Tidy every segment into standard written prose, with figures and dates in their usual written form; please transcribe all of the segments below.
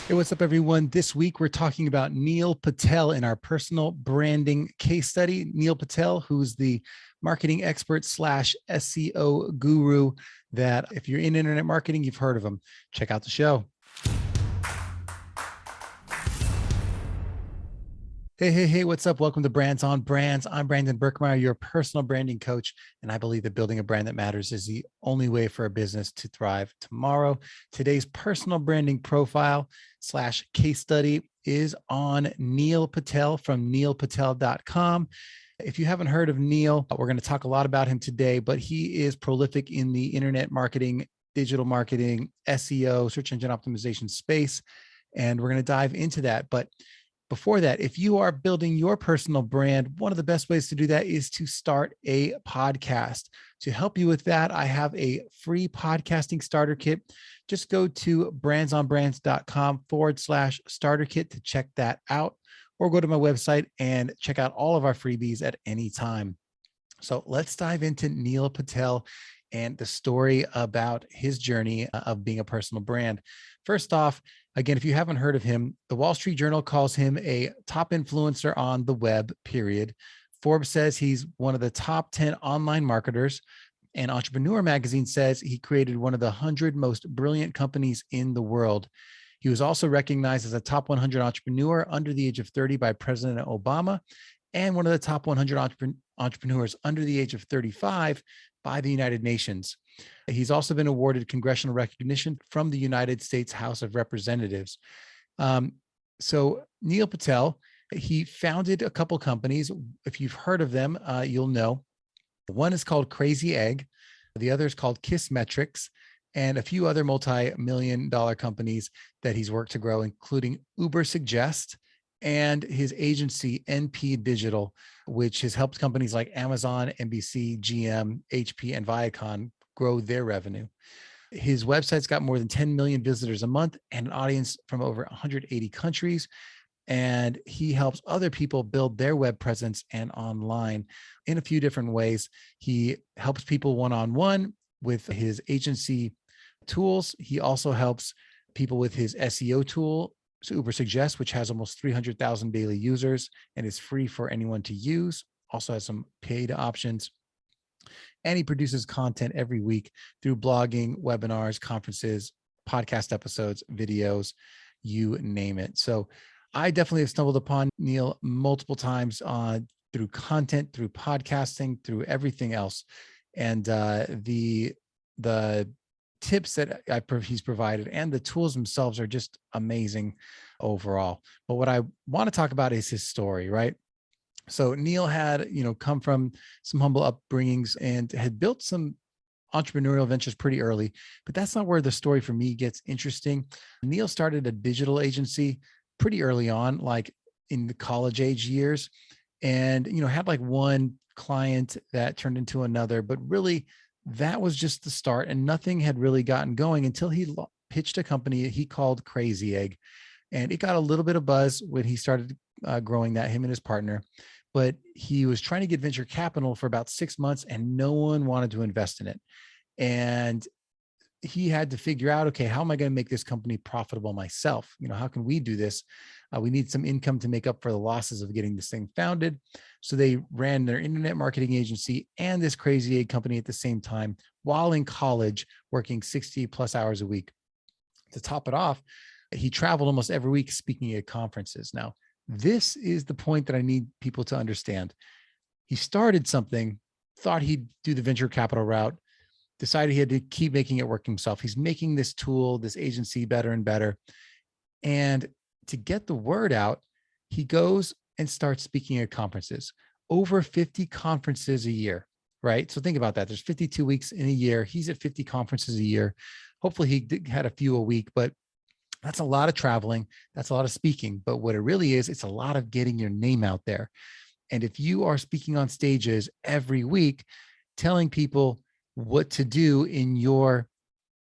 Hey, what's up, everyone? This week, we're talking about Neil Patel in our personal branding case study. Neil Patel, who's the marketing expert slash SEO guru that if you're in internet marketing, you've heard of him. Check out the show. Hey, what's up? Welcome to Brands on Brands. I'm Brandon Birkmeyer, your personal branding coach, and I believe that building a brand that matters is the only way for a business to thrive tomorrow. Today's personal branding profile slash case study is on Neil Patel from neilpatel.com. If you haven't heard of Neil, we're going to talk a lot about him today, but he is prolific in the internet marketing, digital marketing, SEO, search engine optimization space, and we're going to dive into that. But before that, if you are building your personal brand, one of the best ways to do that is to start a podcast. To help you with that, I have a free podcasting starter kit. Just go to brandsonbrands.com/starter kit to check that out, or go to my website and check out all of our freebies at any time. So let's dive into Neil Patel and the story about his journey of being a personal brand. First off, again, if you haven't heard of him, the Wall Street Journal calls him a top influencer on the web, period. Forbes says he's one of the top 10 online marketers. And Entrepreneur magazine says he created one of the 100 most brilliant companies in the world. He was also recognized as a top 100 entrepreneur under the age of 30 by President Obama, and one of the top 100 entrepreneurs under the age of 35 by the United Nations. He's also been awarded congressional recognition from the United States House of Representatives. So Neil Patel, he founded a couple companies. If you've heard of them, you'll know. One is called Crazy Egg. The other is called Kissmetrics, and a few other multi-million-dollar companies that he's worked to grow, including Ubersuggest and his agency NP Digital, which has helped companies like Amazon, NBC, GM, HP, and Viacom grow their revenue. His website's got more than 10 million visitors a month and an audience from over 180 countries. And he helps other people build their web presence and online in a few different ways. He helps people one-on-one with his agency tools. He also helps people with his SEO tool, so Ubersuggest, which has almost 300,000 daily users and is free for anyone to use. Also has some paid options. And he produces content every week through blogging, webinars, conferences, podcast episodes, videos, you name it. So I definitely have stumbled upon Neil multiple times through content, through podcasting, through everything else. And the tips that he's provided and the tools themselves are just amazing overall. But what I want to talk about is his story, right? So Neil had, come from some humble upbringings and had built some entrepreneurial ventures pretty early, but that's not where the story for me gets interesting. Neil started a digital agency pretty early on, like in the college age years, and, had like one client that turned into another, but really that was just the start, and nothing had really gotten going until he pitched a company he called Crazy Egg. And it got a little bit of buzz when he started growing that, him and his partner. But he was trying to get venture capital for about 6 months and no one wanted to invest in it. And he had to figure out, okay, how am I going to make this company profitable myself? How can we do this? We need some income to make up for the losses of getting this thing founded. So they ran their internet marketing agency and this Crazy Egg company at the same time while in college, working 60 plus hours a week. To top it off, he traveled almost every week speaking at conferences. Now, this is the point that I need people to understand. He started something, thought he'd do the venture capital route, decided he had to keep making it work himself. He's making this tool, this agency better and better. And to get the word out, he goes and starts speaking at conferences, over 50 conferences a year, right? So think about that. There's 52 weeks in a year. He's at 50 conferences a year. Hopefully he had a few a week, but that's a lot of traveling. That's a lot of speaking. But what it really is, it's a lot of getting your name out there. And if you are speaking on stages every week, telling people what to do in your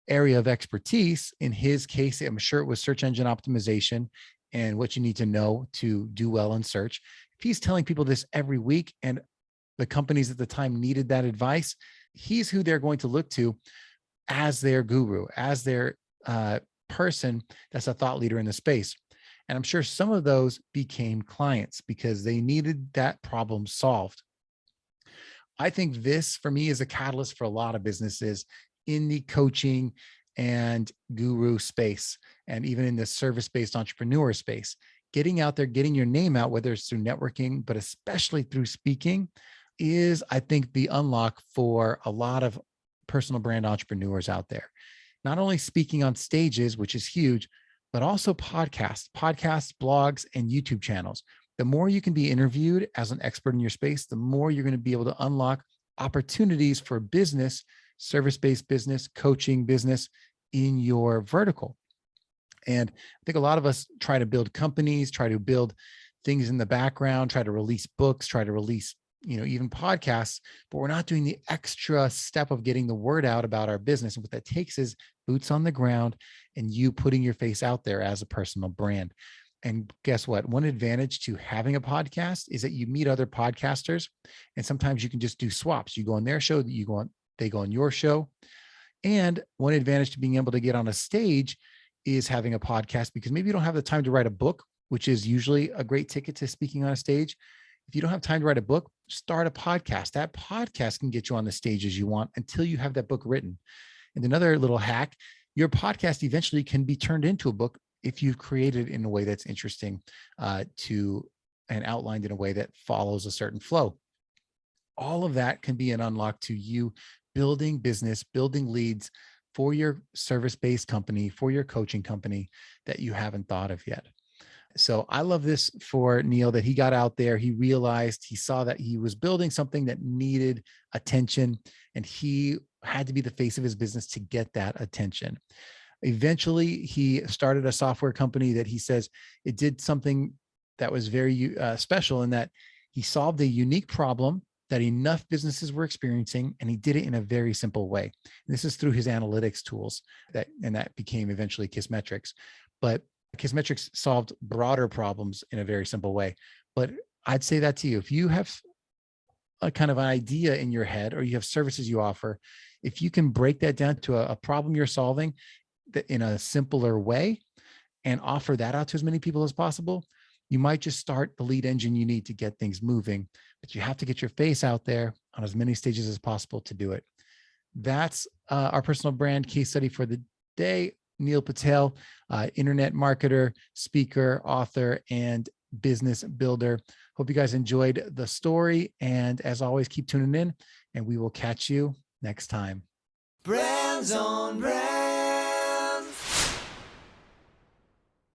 area of expertise, in his case, I'm sure it was search engine optimization and what you need to know to do well in search. If he's telling people this every week and the companies at the time needed that advice, he's who they're going to look to as their guru, as their person that's a thought leader in the space. And I'm sure some of those became clients because they needed that problem solved. I think this for me is a catalyst for a lot of businesses in the coaching and guru space, and even in the service-based entrepreneur space. Getting out there, getting your name out, whether it's through networking, but especially through speaking, is, I think, the unlock for a lot of personal brand entrepreneurs out there. Not only speaking on stages, which is huge, but also podcasts, blogs, and YouTube channels. The more you can be interviewed as an expert in your space, the more you're going to be able to unlock opportunities for business, service-based business, coaching business in your vertical. And I think a lot of us try to build companies, try to build things in the background, try to release books, try to release, even podcasts, but we're not doing the extra step of getting the word out about our business. And what that takes is boots on the ground and you putting your face out there as a personal brand. And guess what? One advantage to having a podcast is that you meet other podcasters, and sometimes you can just do swaps. You go on their show, they go on your show. And one advantage to being able to get on a stage is having a podcast, because maybe you don't have the time to write a book, which is usually a great ticket to speaking on a stage. If you don't have time to write a book, start a podcast. That podcast can get you on the stages you want until you have that book written. And another little hack, your podcast eventually can be turned into a book if you've created it in a way that's interesting and outlined in a way that follows a certain flow. All of that can be an unlock to you building business, building leads for your service-based company, for your coaching company that you haven't thought of yet. So I love this for Neil, that he got out there, he realized, he saw that he was building something that needed attention, and he had to be the face of his business to get that attention. Eventually, he started a software company that he says it did something that was very special, in that he solved a unique problem that enough businesses were experiencing, and he did it in a very simple way. And this is through his analytics tools and that became eventually Kissmetrics. But Kissmetrics solved broader problems in a very simple way. But I'd say that to you, if you have a kind of an idea in your head, or you have services you offer, if you can break that down to a problem you're solving in a simpler way and offer that out to as many people as possible, you might just start the lead engine you need to get things moving. But you have to get your face out there on as many stages as possible to do it. That's our personal brand case study for the day. Neil Patel, internet marketer, speaker, author, and business builder. Hope you guys enjoyed the story. And as always, keep tuning in, and we will catch you next time. Brands on Brands.